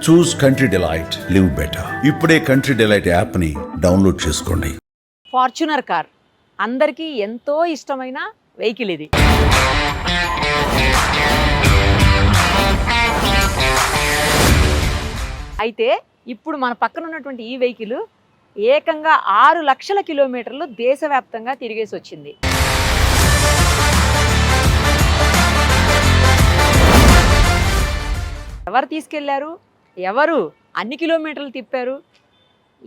చూస్ country delight, live better. ఇప్పుడే country delight యాప్ని download చేసుకోండి. ఫార్చునర్ కార్ అందరికీ ఎంతో ఇష్టమైన వెహికల్ ఇది. అయితే ఇప్పుడు మన పక్కన ఉన్నటువంటి ఈ వెహికల్ ఏకంగా 6 లక్షల కిలోమీటర్లు దేశవ్యాప్తంగా తిరిగేసి వచ్చింది. ఎవరు తీసుకెళ్లారు, ఎవరు అన్ని కిలోమీటర్లు తిప్పారు,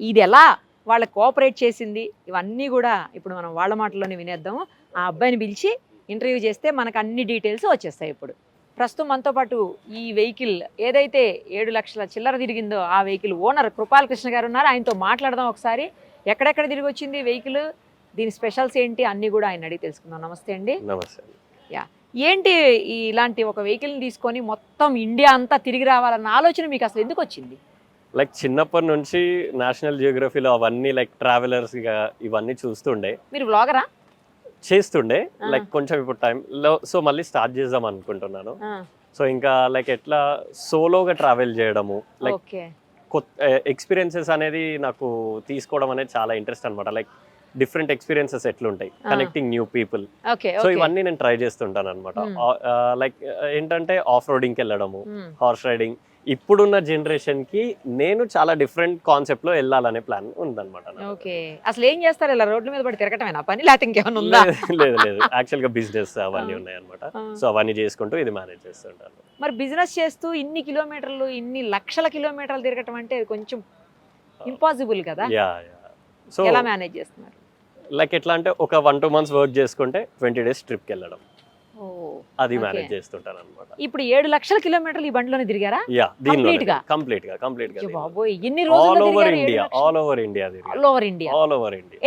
ఇది ఎలా వాళ్ళ కోఆపరేట్ చేసింది, ఇవన్నీ కూడా ఇప్పుడు మనం వాళ్ళ మాటల్లోనే వినేద్దాము. ఆ అబ్బాయిని పిలిచి ఇంటర్వ్యూ చేస్తే మనకు అన్ని డీటెయిల్స్ వచ్చేస్తాయి. ఇప్పుడు ప్రస్తుతం మనతో పాటు ఈ వెహికల్ ఏదైతే 7 లక్షల చిల్లర తిరిగిందో ఆ వెహికల్ ఓనర్ కృపాల్ కృష్ణ గారు ఉన్నారు. ఆయనతో మాట్లాడదాం ఒకసారి. ఎక్కడెక్కడ తిరిగి వచ్చింది వెహికల్, దీని స్పెషల్స్ ఏంటి అన్నీ కూడా ఆయన అడిగి తెలుసుకుందాం. నమస్తే అండి. నమస్తే. యా, ఏంటి ఇలాంటి ఒక వెహికల్ని తీసుకొని మొత్తం ఇండియా అంతా తిరిగి రావాలన్న ఆలోచన మీకు అసలు ఎందుకు వచ్చింది? లైక్ చిన్నప్పటి నుంచి నేషనల్ జియోగ్రఫీలో అవన్నీ లైక్ ట్రావెలర్స్ ఇవన్నీ చూస్తుండే. మీరు వ్లాగరా? చేస్తుండే. లైక్ కొంచెం ఇప్పుడు టైంలో సో మళ్ళీ స్టార్ట్ చేద్దాం అనుకుంటున్నాను. సో ఇంకా లైక్ ఎట్లా సోలోగా ట్రావెల్ చేయడము, లైక్ కొత్త ఎక్స్పీరియన్సెస్ అనేది నాకు తీసుకోవడం అనేది చాలా ఇంట్రెస్ట్ అనమాట. లైక్ డిఫరెంట్ ఎక్స్పీరియన్సెస్ ఎట్లుంటాయి, కనెక్టింగ్ న్యూ పీపుల్. సో ఇవన్నీ నేను ట్రై చేస్తుంటాను అనమాట. లైక్ ఏంటంటే ఆఫ్ రోడింగ్కి వెళ్ళడము, హార్స్ రైడింగ్. ఇప్పుడున్న జనరేషన్ కి నేను చాలా డిఫరెంట్ కాన్సెప్ట్ లో వెళ్ళాలనే ప్లాన్ ఉందన్నమాట. ఓకే, అసలు ఏం చేస్తారు? ఇలా రోడ్ల మీద పడి తిరగటమేనా పని, లేకపోతే ఇంకేమైనా ఉందా? లేదు లేదు, యాక్చువల్ గా బిజినెస్ అవన్నీ ఉన్నాయి అనమాట. సో అవన్నీ చేసుకుంటూ ఇది మేనేజ్ చేస్తుంటాను. మరి బిజినెస్ చేస్తూ ఇన్ని కిలోమీటర్లు, ఇన్ని లక్షల కిలోమీటర్లు తిరగటం అంటే కొంచెం ఇంపాసిబుల్ కదా. సో ఎలా మేనేజ్ చేస్తున్నారు? లైక్ ఎట్లా అంటే ఒక 1-2 months వర్క్ చేసుకుంటే 20 days ట్రిప్కి వెళ్ళడం, అది మేనేజ్ చేస్తుంటాను అనమాట. ఇప్పుడు 7 లక్షల కిలోమీటర్లు ఈ బండిలోనే తిరిగారా? కంప్లీట్ గా బాబోయ్, ఎన్ని రోజులు? All over India. All over India.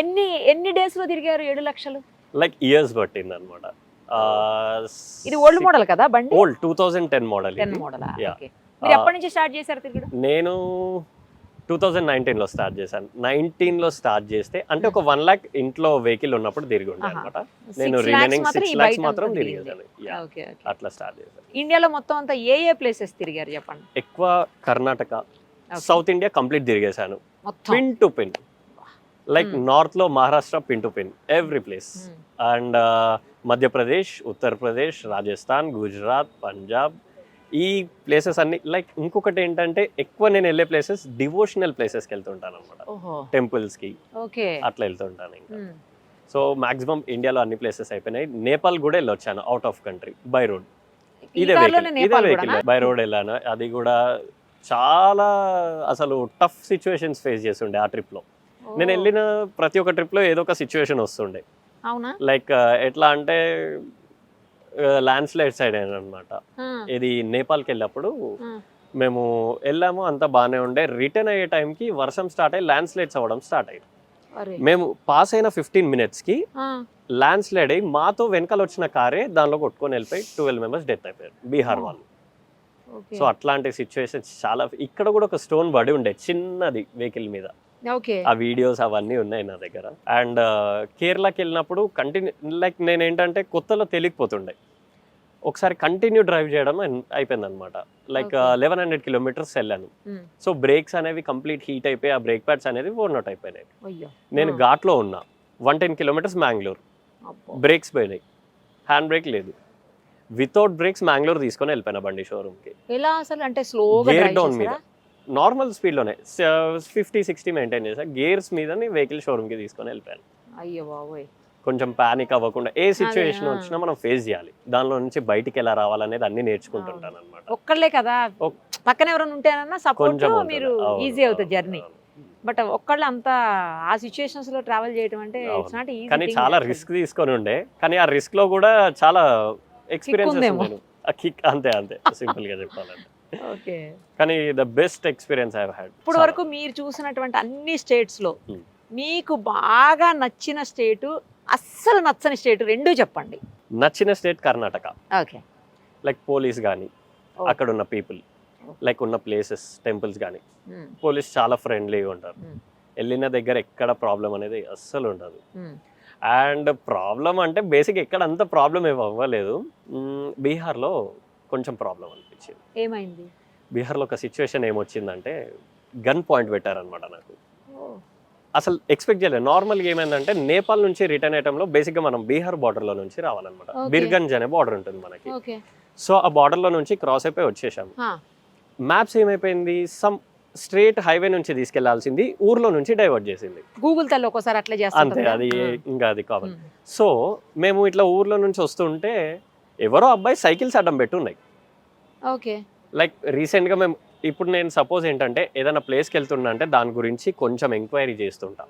ఎన్ని డేస్ లో తిరిగారు 7 లక్షలు? లైక్ ఇయర్స్ పట్టింది అనమాట. ఇది ఓల్డ్ మోడల్ కదా బండి? Old 2010 model. మీరు ఎప్పటి నుంచి స్టార్ట్ చేశారు తిరగడం? నేను 2019 లో స్టార్ట్ చేశాను. 19 లో స్టార్ట్ చేస్తే అంటే ఒక 1 lakh ఇంట్లో వెహికల్ ఉన్నప్పుడు తిరిగి ఉండే అనమాట. నేను రిమైనింగ్ 6 lakhs మాత్రం తిరిగేసాను. అట్లా స్టార్ట్ చేశాను. ఇండియాలో మొత్తం అంతా ఏ ప్లేసెస్ తిరిగారు చెప్పండి? ఎక్కువ కర్ణాటక, సౌత్ ఇండియా కంప్లీట్ తిరిగేసాను, pin to pin. Like north లో Maharashtra pin to pin every place. And Madhya Pradesh, Uttar Pradesh, Rajasthan, Gujarat, Punjab, ఈ ప్లేసెస్ అన్ని. లైక్ ఇంకొకటి ఏంటంటే ఎక్కువ నేను వెళ్ళే ప్లేసెస్ డివోషనల్ ప్లేసెస్కి వెళ్తుంటాను అనమాట, టెంపుల్స్ కి అట్లా వెళ్తుంటాను. ఇంకా సో మాక్సిమం ఇండియాలో అన్ని ప్లేసెస్ అయిపోయినాయి. నేపాల్ కూడా వెళ్ళొచ్చాను, out of country by road. ఇదే వెహికల్ బై రోడ్ వెళ్ళాను. అది కూడా చాలా అసలు టఫ్ సిచ్యువేషన్స్ ఫేస్ చేస్తుండే ఆ ట్రిప్ లో. నేను వెళ్ళిన ప్రతి ఒక్క ట్రిప్ లో ఏదో ఒక సిచ్యువేషన్ వస్తుండే. లైక్ ఎట్లా అంటే ల్యాండ్ స్లైడ్ సైడ్ అనమాట. ఇది నేపాల్కి వెళ్ళినప్పుడు మేము వెళ్ళాము, అంతా బాగానే ఉండే. రిటర్న్ అయ్యే టైంకి వర్షం స్టార్ట్ అయ్యి ల్యాండ్ స్లైడ్స్ అవ్వడం స్టార్ట్ అయ్యింది. మేము పాస్ అయిన 15 minutes కి ల్యాండ్ స్లైడ్ అయ్యి మాతో వెనకాల వచ్చిన కారే దానిలో కొట్టుకొని వెళ్ళిపోయి 12 members డెత్ అయిపోయారు, బీహార్ వాళ్ళు. సో అట్లాంటి సిచ్యువేషన్స్ చాలా. ఇక్కడ కూడా ఒక స్టోన్ పడి ఉండే చిన్నది వెహికల్ మీద, ఆ వీడియోస్ అవన్నీ ఉన్నాయి నా దగ్గర. అండ్ కేరళకి వెళ్ళినప్పుడు కంటిన్యూ, లైక్ నేను ఏంటంటే కొత్తలో తెలియకపోతుండే, ఒకసారి కంటిన్యూ డ్రైవ్ చేయడం అయిపోయింది అనమాట. లైక్ 1100 kilometers వెళ్ళాను. సో బ్రేక్స్ అనేవి కంప్లీట్ హీట్ అయిపోయి ఆ బ్రేక్ ప్యాడ్స్ అనేది ఓవర్న్ అవుట్ అయిపోయినాయి. నేను ఘాట్లో ఉన్నా, 110 kilometers మ్యాంగ్లూర్, బ్రేక్స్ పోయినాయి, హ్యాండ్ బ్రేక్ లేదు. వితౌట్ బ్రేక్స్ మ్యాంగ్లూర్ తీసుకొని వెళ్ళిపోయినా బండి షోరూమ్కి. గేర్ డౌన్ మీద నార్మల్ స్పీడ్ లోనే 50-60 మెయింటైన్ చేసా. గేర్స్ మీద వెహికల్ షోరూమ్ కి తీసుకొని వెళ్ళిపోయాను. అయ్యో బాబోయ్, కొంచెం పానిక్ అవ్వకుండా ఏ సిచ్యువేషన్ వచ్చినా మనం ఫేస్ చేయాలి, దానిలో నుంచి బయటికి ఎలా రావాలనేది అన్ని నేర్చుకుంటుంటాను అనమాట. ఒక్కళ్ళే కదా, పక్కన ఎవరైనా ఉంటేనన్నా సపోర్ట్ మీరు ఈజీ అవుతుంది జర్నీ. బట్ ఒక్కళ్ళు అంతా ఆ సిచ్యువేషన్స్ లో ట్రావెల్ చేయడం అంటే ఇట్స్ నాట్ ఈజీ. కానీ చాలా రిస్క్ తీసుకొని ఉండే, కానీ ఆ రిస్క్ లో కూడా చాలా ఎక్స్పీరియన్స్, కిక్. అంతే సింపుల్ గా చెప్పాలంటే. కానీ the best experience I have had. ఇప్పుడు వరకు మీరు చూసినటువంటి అన్ని స్టేట్స్ లో మీకు బాగా నచ్చిన స్టేట్, అస్సలు నచ్చని స్టేట్ రెండు చెప్పండి. నచ్చిన స్టేట్ కర్ణాటక. లైక్ పోలీస్ కానీ, అక్కడ ఉన్న పీపుల్, లైక్ ఉన్న ప్లేసెస్, టెంపుల్స్ కానీ, పోలీస్ చాలా ఫ్రెండ్లీగా ఉంటారు. వెళ్ళిన దగ్గర ఎక్కడ ప్రాబ్లం అనేది అస్సలు ఉండదు. అండ్ ప్రాబ్లం అంటే బేసిక్ ఎక్కడ అంత ప్రాబ్లం ఏమి అవ్వలేదు. బీహార్లో కొంచెం ప్రాబ్లం అనిపించింది. ఏమైంది? బీహార్లో ఒక సిచ్యువేషన్ ఏమొచ్చిందంటే గన్ పాయింట్ పెట్టారనమాట నాకు. అసలు ఎక్స్పెక్ట్ చేయలేదు. నార్మల్గా ఏమైందంటే నేపాల్ నుంచి రిటర్న్ అయ్యటంలో బేసిక్గా మనం బీహార్ బార్డర్లో నుంచి రావాలన్నమాట. Okay. బిర్గంజ్ అనే బార్డర్ ఉంటుంది మనకి. ఓకే. సో ఆ బార్డర్లో నుంచి క్రాస్ అయిపోయి వచ్చేసాము. మ్యాప్స్ ఏమైపోయింది, సమ్ స్ట్రేట్ హైవే నుంచి తీసుకెళ్లాల్సింది ఊర్లో నుంచి డైవర్ట్ చేసింది. గూగుల్ తల్లి ఒక్కోసారి అట్లా అంతే, చేస్తుంది. అది ఇంకా అది కావాలి. సో మేము ఇట్లా ఊర్లో నుంచి వస్తుంటే ఎవరో అబ్బాయి సైకిల్స్ అడ్డం పెట్టి ఉన్నాయి. ఓకే. లైక్ రీసెంట్గా మేము ఇప్పుడు నేను సపోజ్ ఏంటంటే ఏదైనా ప్లేస్కి వెళ్తున్నా అంటే దాని గురించి కొంచెం ఎంక్వైరీ చేస్తుంటా.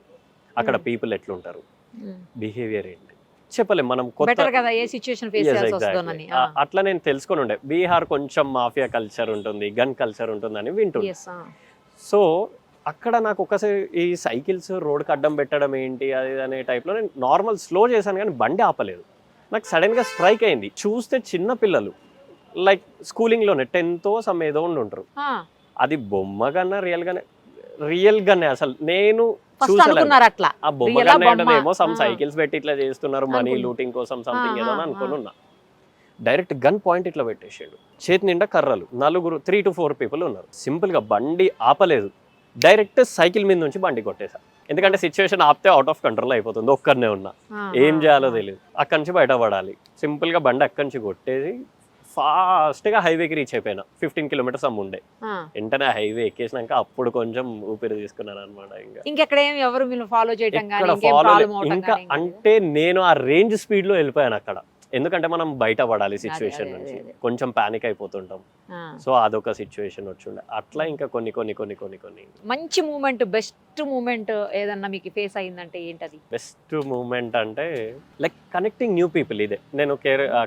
అక్కడ పీపుల్ ఎట్లుంటారు, బిహేవియర్ ఏంటి చెప్పలేం మనం. బెటర్ కదా ఏ సిచువేషన్ ఫేస్ చేయాల్సి వస్తుందని. అట్లా నేను తెలుసుకొని ఉండే బీహార్ కొంచెం మాఫియా కల్చర్ ఉంటుంది, గన్ కల్చర్ ఉంటుందని వింటుండే. సో అక్కడ నాకు ఒకసారి ఈ సైకిల్స్ రోడ్కి అడ్డం పెట్టడం ఏంటి అది అనే టైప్లో నేను నార్మల్ స్లో చేశాను కానీ బండి ఆపలేదు. నాకు సడన్గా స్ట్రైక్ అయింది. చూస్తే చిన్న పిల్లలు లైక్ స్కూలింగ్లోనే 10th సమ్ ఏదో ఉంటారు. అది బొమ్మ కన్నా రియల్ గానే అసలు నేను అట్లా ఆ బొమ్మ కన్నా ఏమో సమ్ సైకిల్స్ పెట్టి ఇట్లా చేస్తున్నారు మనీ లూటింగ్ కోసం సంథింగ్ ఏదో అనుకున్నా. డైరెక్ట్ గన్ పాయింట్ ఇట్లా పెట్టేసాడు. చేతి నిండా కర్రలు, 3 to 4 పీపుల్ ఉన్నారు. సింపుల్ గా బండి ఆపలేదు, డైరెక్ట్ సైకిల్ మీద నుంచి బండి కొట్టేసా. ఎందుకంటే సిచ్యువేషన్ ఆపితే అవుట్ ఆఫ్ కంట్రోల్ అయిపోతుంది. ఒక్కరినే ఉన్నా, ఏం చేయాలో తెలియదు. అక్కడి నుంచి బయటపడాలి. సింపుల్ గా బండి అక్కడి నుంచి కొట్టేసి ఫాస్ట్ గా హైవేకి రీచ్ అయిపోయినా. 15 kilometers ఉండే. వెంటనే హైవే ఎక్కేసినాక అప్పుడు కొంచెం ఊపిరి తీసుకున్నాను అనమాట. ఇంకా ఎవరు ఫాలో చేయడం ఇంకా అంటే నేను ఆ రేంజ్ స్పీడ్ లో వెళ్ళిపోయాను అక్కడ. ఎందుకంటే మనం బయట పడాలి సిచ్యువేషన్ నుంచి, కొంచెం పానిక్ అయిపోతుంటాం. సో అదొక సిచ్యువేషన్ వచ్చిండే. అట్లా ఇంకా కొన్ని మంచి మూమెంట్, బెస్ట్ మూమెంట్ ఏదన్నా మీకు ఫేస్ అయిందంటే ఏంటది? బెస్ట్ మూమెంట్ అంటే లైక్ కనెక్టింగ్ న్యూ పీపుల్. ఇదే నేను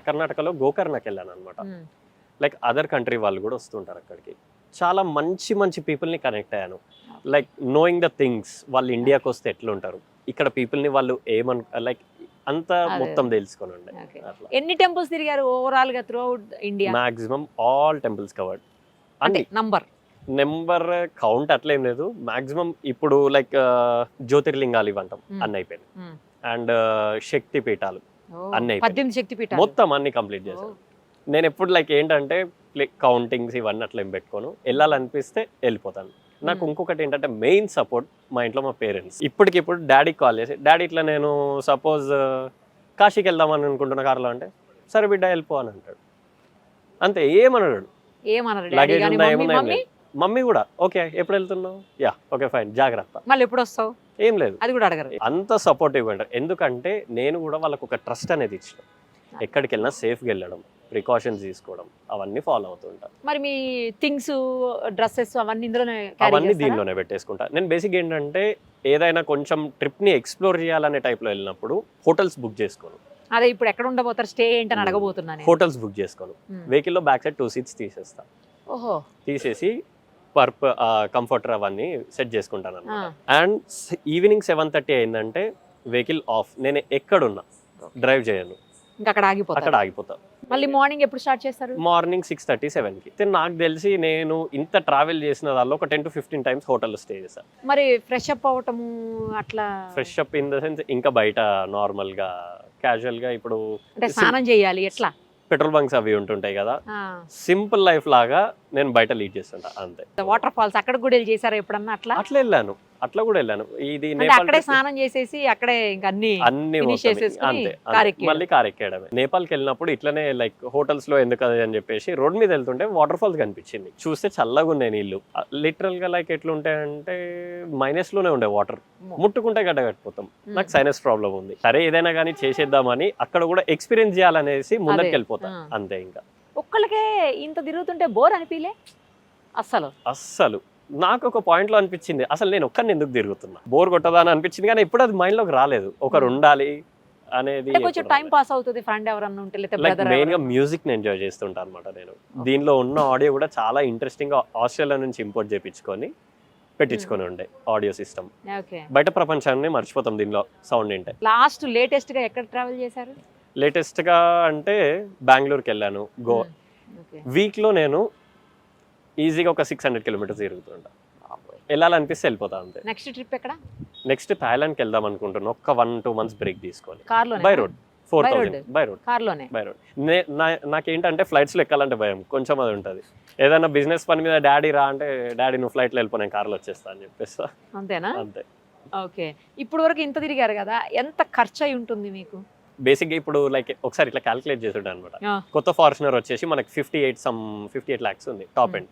కర్ణాటకలో గోకర్ణకి వెళ్ళాను అనమాట. లైక్ అదర్ కంట్రీ వాళ్ళు కూడా వస్తుంటారు అక్కడికి. చాలా మంచి పీపుల్ని కనెక్ట్ అయ్యాను. లైక్ నోయింగ్ ద థింగ్స్, వాళ్ళు ఇండియాకి వస్తే ఎట్లుంటారు, ఇక్కడ పీపుల్ని వాళ్ళు లైక్ అంతా మొత్తం తెలుసుకొని ఉండే. ఎన్ని టెంపుల్స్ తిరిగారు ఓవరాల్ గా through out India? Maximum all temples covered. అంటే నెంబర్ కౌంట్ అట్లా ఏం లేదు. మాక్సిమం ఇప్పుడు లైక్ జ్యోతిర్లింగాలు ఇవంటాం అన్ని అయిపోయింది. అండ్ శక్తి పీఠాలు అన్ని 18 శక్తి పీఠాలు మొత్తం అన్ని కంప్లీట్ చేశాను. నేను ఎప్పుడు లైక్ ఏంటంటే కౌంటింగ్స్ ఇవన్నీ అట్లా ఏం పెట్టుకోను, వెళ్ళాలనిపిస్తే వెళ్ళిపోతాను. నాకు ఇంకొకటి ఏంటంటే మెయిన్ సపోర్ట్ మా ఇంట్లో మా పేరెంట్స్. ఇప్పటికిప్పుడు డాడీకి కాల్ చేసి, డాడీ ఇట్లా నేను సపోజ్ కాశీకి వెళ్దామని అనుకుంటున్న కార్లో అంటే, సరే బిడ్డ వెళ్ళిపో అని అంటాడు. అంతే, ఏమన్నాడు. లగేజ్ ఉందా ఏముందా? మమ్మీ కూడా ఓకే ఎప్పుడు వెళ్తున్నావు, యా ఓకే ఫైన్ జాగ్రత్త, మళ్ళీ ఎప్పుడు వస్తావు, ఏం లేదు, అది కూడా అడగరు. అంత సపోర్టివ్ అంటారు. ఎందుకంటే నేను కూడా వాళ్ళకు ఒక ట్రస్ట్ అనేది ఇచ్చిన. ఎక్కడికి వెళ్ళినా సేఫ్గా వెళ్ళడం, ప్రికాషన్స్ తీసుకోవడం, అవన్నీ ఫాలో అవుతుంటాను. మరి మీ థింగ్స్, డ్రెస్సెస్ అవన్నీ దీనిలోనే పెట్టేసుకుంటా. నేను బేసిక్ ఏంటంటే ఏదైనా కొంచెం ట్రిప్ని ఎక్స్ప్లోర్ చేయాలనే టైప్లో వెళ్ళినప్పుడు హోటల్స్ బుక్ చేసుకోను. అదే ఇప్పుడు ఎక్కడ ఉండబోతారు, స్టే ఏంటని అడగబోతున్నాను. హోటల్స్ బుక్ చేసుకోను. వెహికల్లో బ్యాక్ సైడ్ 2 seats తీసేస్తా. తీసేసి కంఫర్టర్ అవన్నీ సెట్ చేసుకుంటాను అన్నమాట. అండ్ ఈవినింగ్ 7:30 అయిందంటే వెహికల్ ఆఫ్. నేను ఎక్కడున్నా డ్రైవ్ చేయను, అక్కడ ఆగిపోతా. మళ్ళీ మార్నింగ్ ఎప్పుడు స్టార్ట్ చేస్తారు? మార్నింగ్ 6:30, 7కి. నాకు తెలిసి నేను ఇంత ట్రావెల్ చేసిన దానిలో ఒక 10 to 15 times హోటల్లో స్టే చేశాను. మరి ఫ్రెష్ అప్ అవటము అట్లా? Fresh up in the sense ఇంకా బయట నార్మల్ గా క్యాజువల్ గా ఇప్పుడు స్నానం చేయాలి, ఎట్లా పెట్రోల్ బంక్స్ అవి ఉంటుంటాయి కదా, సింపుల్ లైఫ్ లాగా నేను బయట లీడ్ చేస్తుంటా అంతే. వాటర్ ఫాల్స్ అక్కడ కూడా వెళ్ళి చేశారా ఎప్పుడన్నా? అట్లా వెళ్ళాను, అట్లా కూడా వెళ్ళాను. ఇది అక్కడే స్నానం చేసేసి అక్కడే అన్ని మళ్ళీ కార్ ఎక్కేయడమే. నేపాల్కి వెళ్ళినప్పుడు ఇట్లనే లైక్ హోటల్స్ లో ఎందుకు అని చెప్పేసి రోడ్ మీద వెళ్తుంటే వాటర్ ఫాల్స్ కనిపించింది. చూస్తే చల్లగా ఉన్నాయి నీళ్లు. లిటరల్ గా లైక్ ఎట్లుంటాయంటే మైనస్ లోనే ఉండే వాటర్, ముట్టుకుంటే గడ్డ కట్టిపోతాం. నాకు సైనస్ ప్రాబ్లం ఉంది. సరే ఏదైనా కానీ చేసేద్దామని అక్కడ కూడా ఎక్స్పీరియన్స్ చేయాలనేసి ముందరికి వెళ్ళిపోతాం అంతే. ఇంకా ఒక్కళ్ళకే ఇంత తిరుగుతుంటే బోర్ అనిపిలే? అస్సలు నాకు ఒక పాయింట్ లో అనిపించింది, అసలు నేను ఒక్కరిని ఎందుకు తిరుగుతున్నా, బోర్ కొట్టదా అని అనిపించింది. కానీ ఇప్పుడు అది మైండ్ లోకి రాలేదు, ఒకరు ఉండాలి అనేది. కొంచెం టైం పాస్ అవుతుంది, ఫ్రెండ్ ఎవరన్నా ఉంటే. మెయిన్ గా మ్యూజిక్ ని ఎంజాయ్ చేస్తుంటా అనమాట నేను. దీనిలో ఉన్న ఆడియో కూడా చాలా ఇంట్రెస్టింగ్ గా ఆస్ట్రేలియా నుంచి ఇంపోర్ట్ చేయించుకొని పెట్టించుకొని ఉండే ఆడియో సిస్టమ్. బయట ప్రపంచాన్ని మర్చిపోతాం దీనిలో సౌండ్ ఏంటే. లాస్ట్ లేటెస్ట్ గా ఎక్కడ ట్రావెల్ చేశారు? లేటెస్ట్ గా అంటే బెంగళూరుకి వెళ్ళాను. గోవా వీక్ లో నేను ఈజీగా ఒక 600 kilometers తిరుగుతుంటా. వెళ్ళాలనిపిస్తే వెళ్ళిపోతా అంతే. నెక్స్ట్ ట్రిప్ ఎక్కడ? నెక్స్ట్ థాయిలాండ్కి వెళ్దాం అనుకుంటున్నాను. ఒక 1-2 months బ్రేక్ తీసుకొని కార్లో బై రోడ్ 4,000 బై రోడ్. కార్లోనే. By road. నాకేంటంటే ఫ్లైట్స్లో ఎక్కాలంటే భయం, కొంచెం అది ఉంటుంది. ఏదైనా బిజినెస్ పని మీద డాడీ రా అంటే, డాడీ నువ్వు ఫ్లైట్లో వెళ్ళిపో, నేను కార్లో వచ్చేస్తా అని చెప్పేస్తా. అంతేనా? అంతే. ఓకే. ఇప్పుడు వరకు ఇంత తిరిగారు కదా, ఎంత ఖర్చు అయి ఉంటుంది మీకు? బేసిక్గా ఇప్పుడు లైక్ ఒకసారి ఇట్లా క్యాలిక్యులేట్ చేస్తుంటా అనమాట. కొత్త ఫార్చునర్ వచ్చేసి మనకి 58 lakhs ఉంది టాప్ ఎండ్.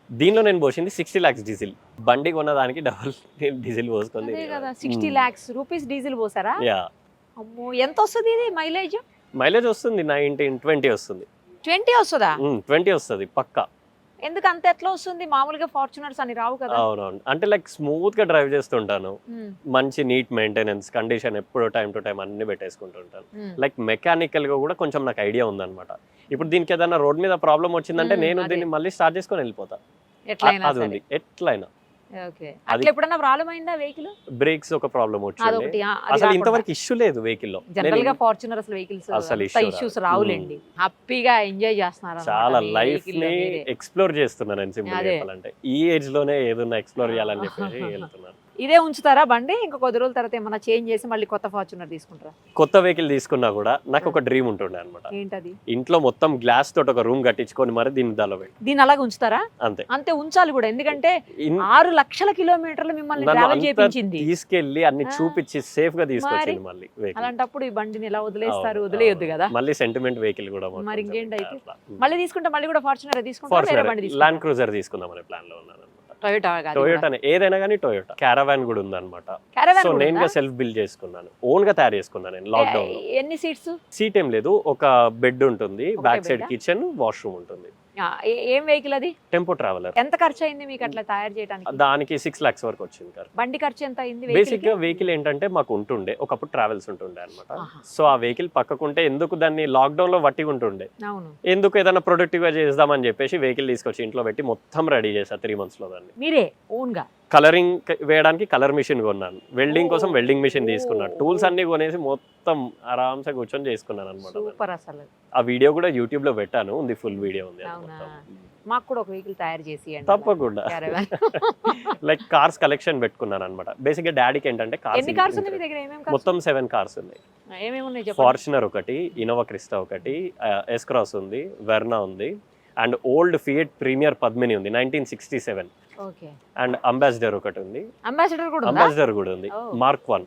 దీనిలో నేను పోసింది 60 lakhs డీజిల్. బండి కొన్నదానికి డబుల్ డీజిల్ పోసుకుంది కదా. 60 lakhs రూపీస్ డీజిల్ పోసారా? యా. అమ్మో, ఎంత వస్తుంది ఇది మైలేజ్? మైలేజ్ వస్తుంది 19-20 వస్తుంది. 20 వస్తుందా? 20 వస్తుంది పక్కా. ఎందుకు అంత ఎట్లా వస్తుంది? మామూలుగా ఫార్చునర్స్ అని రావు కదా. అవునవును, అంటే లైక్ స్మూత్ గా డ్రైవ్ చేస్తుంటాను, మంచి నీట్ మెయింటెనెన్స్, కండిషన్ ఎప్పుడు టైం టు టైం అన్ని పెట్టేసుకుంటుంటాను. లైక్ మెకానికల్ గా కూడా కొంచెం నాకు ఐడియా ఉందన్నమాట. ఇప్పుడు దీనికి ఏదైనా రోడ్ మీద ప్రాబ్లం వచ్చిందంటే నేను దీన్ని మళ్ళీ స్టార్ట్ చేసుకొని వెళ్ళిపోతా. అది ఉంది ఎట్లయినా. ఓకే. అట్లా ఎప్పుడన్నా ప్రాబ్లం అయిందా వెహికల్? బ్రేక్స్ ఒక ప్రాబ్లం వచ్చింది. అసలు ఇంతవరకు ఇష్యూ లేదు వెహికల్ లో. జనరల్ గా ఫార్చునర్ అసలు వెహికల్స్ అసలు ఇష్యూస్ రావులేండి. హ్యాపీగా ఎంజాయ్ చేస్తున్నారు. చాలా లైఫ్ ని ఎక్స్ప్లోర్ చేస్తున్నాను నేను, సింపుల్ చెప్పాలంటే. ఈ ఏజ్ లోనే ఏదన్నా ఎక్స్ప్లోర్ చేయాలని చెప్పేసి వెళ్తున్నాను. ఇదే ఉంచుతారా బండి? ఇంకా కొద్ది రోజుల తర్వాత ఏమన్నా చేంజ్ చేసి మళ్ళీ కొత్త ఫార్చునర్ తీసుకుంటారా? కొత్త వెహికల్ తీసుకున్నా కూడా నాకు ఒక డ్రీమ్ ఉంటుండే అనమాట. ఏంటది? ఇంట్లో మొత్తం గ్లాస్ తోటి ఒక రూమ్ కట్టించుకొని మరి దీన్ని దాలో పెట్టి దీన్ని అలాగే ఉంచుతారా? అంతే. అంతే ఉంచాలి కూడా, ఎందుకంటే 6 లక్షల కిలోమీటర్లు మిమ్మల్ని ట్రావెల్ చేయించింది. తీసుకెళ్లి అన్ని చూపించి సేఫ్ గా తీసుకొచ్చింది మళ్ళీ. అలాంటప్పుడు ఈ బండిని ఎలా వదిలేస్తారు? వదిలేయొద్దు కదా. మళ్ళీ సెంటిమెంట్ వెహికల్ కూడా. మరి ఇంకేంటైతే మళ్ళీ తీసుకుంటే మళ్ళీ కూడా ఫార్చునర్ తీసుకుంటారా? ల్యాండ్ క్రూజర్ తీసుకుందాం అనే ప్లాన్ లో ఉన్నాను. టొయోటా ఏదైనా కానీ టొయోటా. క్యారవాన్ కూడా ఉందన్నమాట. సో నేను గా సెల్ఫ్ బిల్డ్ చేసుకున్నాను, ఓన్ గా తయారు చేసుకున్నాను నేను లాక్డౌన్ లో. ఎన్ని సీట్స్? సీట్ ఏం లేదు, ఒక బెడ్ ఉంటుంది, బ్యాక్ సైడ్ కిచెన్, వాష్రూమ్ ఉంటుంది. ఏం వెహికల్ అది? Tempo traveller. ఎంత ఖర్చు అయింది మీకు అట్లా తయారు చేయడానికి? దానికి 6 lakhs వరకు వచ్చింది. బండి ఖర్చు ఎంత అయింది? బేసిక్ గా వెహికల్ ఏంటంటే మాకు ఉంటుండే ఒకప్పుడు ట్రావెల్స్ ఉంటుండే అనమాట. సో ఆ వెహికల్ పక్కకుంటే ఎందుకు దాన్ని లాక్డౌన్ లో వట్టి ఉంటుండే, ఎందుకు ఏదైనా ప్రొడక్టివ్ గా చేద్దామని చెప్పేసి వెహికల్ తీసుకొచ్చి ఇంట్లో పెట్టి మొత్తం రెడీ చేసా 3 months లో. దాన్ని మీరే ఓన్ గా కలరింగ్ వేయడానికి కలర్ మిషన్ కొన్నాను, వెల్డింగ్ కోసం వెల్డింగ్ మిషన్ తీసుకున్నాను, టూల్స్ అన్ని కొనేసి మొత్తం ఆరాంసే కూర్చొని చేసుకున్నాను అనమాట. అసలు ఆ వీడియో కూడా యూట్యూబ్ లో పెట్టాను, ఉంది ఫుల్ వీడియో ఉంది. మాకు కూడా ఒక వెహికల్ తయారు చేసి తప్పకుండా. లైక్ కార్స్ కలెక్షన్ పెట్టుకున్నాను అనమాట. బేసిక్ గా డాడీకి ఏంటంటే కార్స్ మొత్తం 7 cars ఉన్నాయి. ఫార్చునర్ ఒకటి, ఇన్నోవా క్రిస్టా ఒకటి, ఎస్ క్రాస్ ఉంది, వెర్నా ఉంది, and old Fiat Premier Padmini ఉంది 1967. అండ్ అంబాసిడర్ ఒకటి ఉంది. అంబాసిడర్ కూడా ఉంది, మార్క్ 1.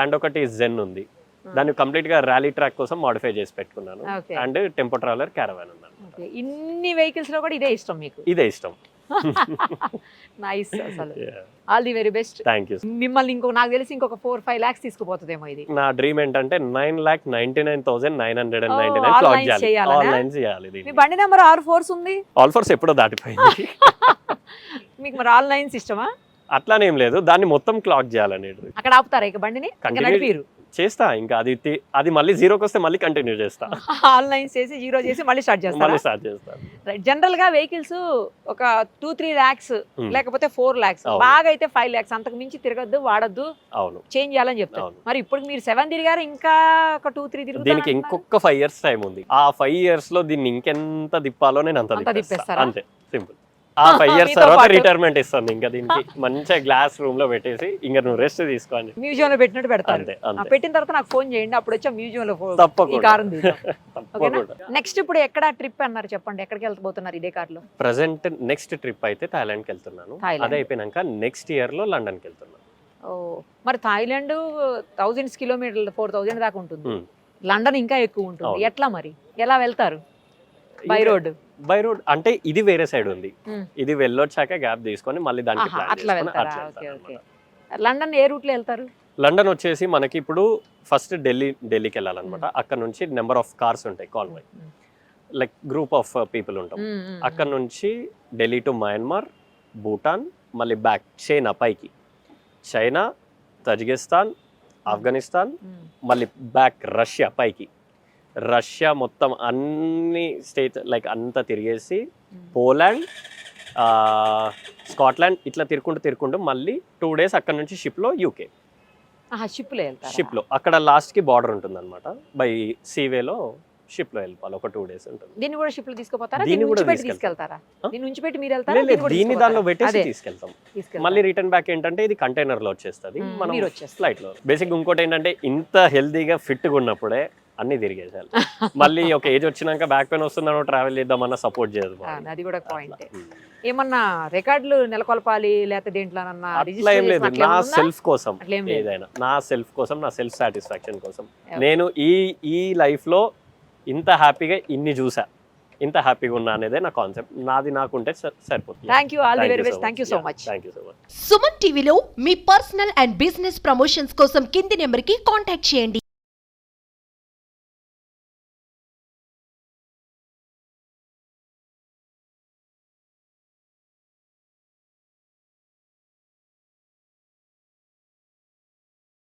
అండ్ ఒకటి జెన్ ఉంది, దాన్ని కంప్లీట్ గా ర్యాలీ ట్రాక్ కోసం మాడిఫై చేసి పెట్టుకున్నాను. అండ్ టెంపో ట్రావెలర్, క్యారవాన్ ఉన్నాను. ఇన్ని వెహికల్స్ లో కూడా ఇదే ఇష్టం మీకు? ఇదే ఇష్టం. నైస్. అసలు all the very best. Thank you. మిమ్మల్ని నాకు తెలిసి ఇంకొక 4-5 lakhs తీసుకుపోతుందేమో ఇది. నా డ్రీమ్ ఏంటంటే 9,99,999 క్లాక్ చేయాలి, ఆన్లైన్ చేయాలి. మీ బండి నెంబర్ 6 4s ఉంది. ఆల్ ఫోర్స్ ఎప్పుడో దాటిపోయింది. మీకు మరి ఆల్ లైన్స్ ఇష్టమా? అట్లానేం లేదు, దాన్ని మొత్తం క్లాక్ చేయాలనేది. అక్కడ ఆపుతారా ఇక బండిని? నడిపిరు చేస్తా, ఇంకా అది మళ్ళీ 0కి వస్తే మళ్ళీ కంటిన్యూ చేస్తా. ఆన్లైన్ చేసి 0 చేసి మళ్ళీ స్టార్ట్ చేస్తా. జనరల్ గా వెహికల్స్ ఒక 2-3 lakhs లేకపోతే 4 lakhs, బాగా అయితే 5 lakhs, అంతకు మించి తిరగద్దు, వాడద్దు, చేంజ్ చేయాలని చెప్తాను. మరి ఇప్పుడు మీరు 7 తిరిగారు, ఇంకా ఒక 2-3 తిరుగుతారు. దీనికి ఇంకొక 5 years టైం ఉంది. ఆ 5 years లో దీన్ని ఇంకెంత తిప్పాలో నేను అంత తిప్పేస్తా. అంతే, సింపుల్. ఆ 5 years తర్వాత రిటైర్మెంట్ ఇస్తాను. ఇంకా దీనికి మంచిగా గ్లాస్ రూమ్ లో పెట్టేసి ఇంకా నువ్వు రెస్ట్ తీసుకోండి. మ్యూజియం లో పెట్టినట్టు పెడతాను. పెట్టిన తర్వాత నాకు ఫోన్ చేయండి, అప్పుడు వచ్చా మ్యూజియం లో నెక్స్ట్. ఇప్పుడు ఎక్కడ ట్రిప్ అన్నారు చెప్పండి, ఎక్కడికి వెళ్తబోతున్నారు ఇదే కార్ లో? ప్రెసెంట్ నెక్స్ట్ ట్రిప్ అయితే థాయిలాండ్ కి వెళ్తున్నాను. అదే అయిపోయినాక నెక్స్ట్ ఇయర్ లో లండన్ కి వెళ్తున్నాను. మరి థాయిలాండ్ 1000 kilometers 4000 దాకా ఉంటుంది, లండన్ ఇంకా ఎక్కువ ఉంటుంది. ఎట్లా మరి, ఎలా వెళ్తారు? బై రోడ్ అంటే ఇది వేరే సైడ్ ఉంది, ఇది వెళ్ళొచ్చాక గ్యాప్ తీసుకొని మళ్ళీ దానికి లండన్ ఏ రూట్ లో వెళ్తారు? లండన్ వచ్చేసి మనకి ఇప్పుడు ఫస్ట్ ఢిల్లీకి వెళ్ళాలన్నమాట. అక్కడ నుంచి నెంబర్ ఆఫ్ కార్స్ ఉంటాయి, convoy, like group of people ఉంటాం. అక్కడ నుంచి ఢిల్లీ టు మయన్మార్, భూటాన్, మళ్ళీ బ్యాక్ చైనా, పైకి చైనా, తజికిస్తాన్, ఆఫ్ఘనిస్తాన్, మళ్ళీ బ్యాక్ రష్యా, పైకి రష్యా మొత్తం అన్ని స్టేట్స్ లైక్ అంతా తిరిగేసి పోలాండ్, స్కాట్లాండ్, ఇట్లా తిరుక్కుంటూ మళ్ళీ 2 days అక్కడ నుంచి షిప్లో యూకే. షిప్లో అక్కడ లాస్ట్కి బార్డర్ ఉంటుంది అనమాట. బై సీవేలో షిప్ లో వెళ్ళిపోవాలి, ఒక 2 days ఉంటుంది. దీన్ని కూడా షిప్ లో తీసుకుపోతారా? దీన్ని దీన్ని కూడా ఉంచిపెట్టి తీసుకెళ్తాం. తీసుకెళ్తారా? దీన్ని ఉంచిపెట్టి మీరు వెళ్తారా? లేదు, దీన్ని కూడా దీన్ని తీసుకుపోతారా? దానిలో పెట్టేసి అదే, తీసుకెళ్తాం. తీసుకెళ్తారా? మళ్ళీ రిటర్న్ బ్యాక్ ఏంటంటే ఇది కంటైనర్ లో వచ్చేస్తుంది, మనం మీరు వచ్చేస్తారు. ఫ్లైట్ లో. బేసిక్ ఇంకోటి ఏంటంటే ఇంత హెల్దీగా ఫిట్ గా ఉన్నప్పుడే అన్ని తిరిగేసాలి. మళ్ళీ ఒక ఏజ్ వచ్చినాక బ్యాక్ పెయిన్ వస్తుందనో ట్రావెల్ చేద్దామన్నా సపోర్ట్ చేయదు. అది కూడా పాయింట్. ఏమన్నా రికార్డులు నెలకొల్పాలి లేకపోతే దేంట్లోనన్నా అట్లా ఏం లేదు, నా సెల్ఫ్ కోసం అట్లేం లేదు. ఏదైనా నా సెల్ఫ్ కోసం, నా సెల్ఫ్ సాటిస్ఫాక్షన్ కోసం నేను ఈ లైఫ్ లో ఇంత హ్యాపీగా ఇన్ని చూసా, ఇంత హ్యాపీగా ఉన్నా అనేదే నా కాన్సెప్ట్. నాది నాకుంటే సరిపోతుంది. Thank you, all the very best. Thank you so much. Thank you so much. Suman టీవీలో మీ పర్సనల్ అండ్ బిజినెస్ ప్రమోషన్స్ కోసం కింది నెంబర్కి కాంటాక్ట్ చేయండి.